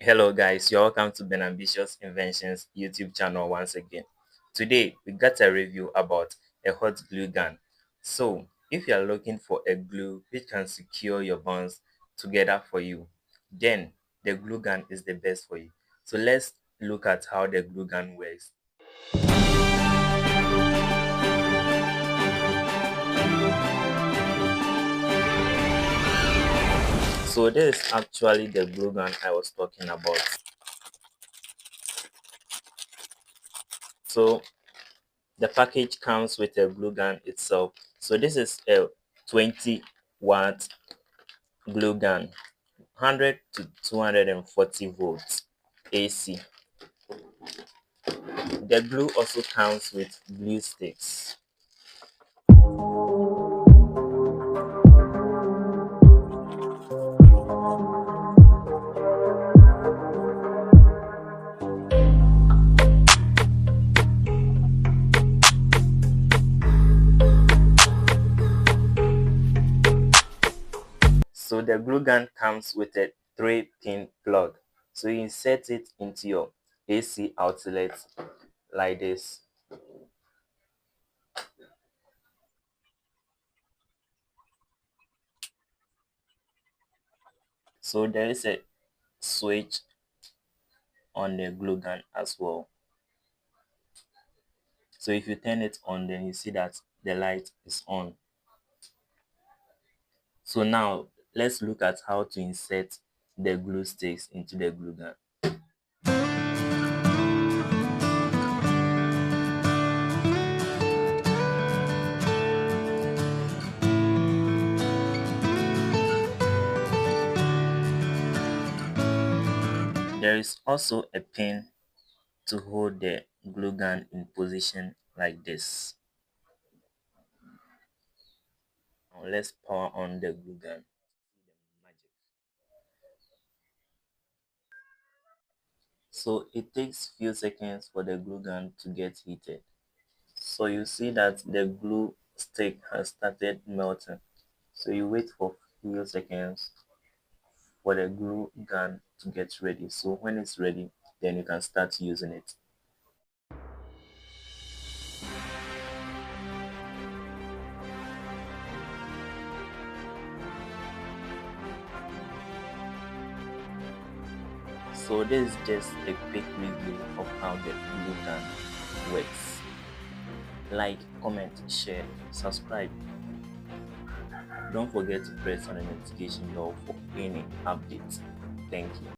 Hello guys, you're welcome to Ben Ambitious Inventions YouTube channel once again. Today we got a review about a hot glue gun. So if you are looking for a glue which can secure your bonds together for you, then the glue gun is the best for you. So let's look at how the glue gun works. So this is actually the glue gun I was talking about. So the package comes with a glue gun itself. So this is a 20-watt glue gun, 100 to 240 volts AC. The glue also comes with glue sticks. So the glue gun comes with a 3-pin plug. So you insert it into your AC outlet like this. So there is a switch on the glue gun as well. So if you turn it on, then you see that the light is on. So now let's look at how to insert the glue sticks into the glue gun. There is also a pin to hold the glue gun in position like this. Now let's power on the glue gun. So it takes few seconds for the glue gun to get heated. So you see that the glue stick has started melting. So you wait for few seconds for the glue gun to get ready. So when it's ready, then you can start using it. So this is just a quick review of how the glue gun works. Like, comment, share, subscribe. Don't forget to press on the notification bell for any updates. Thank you.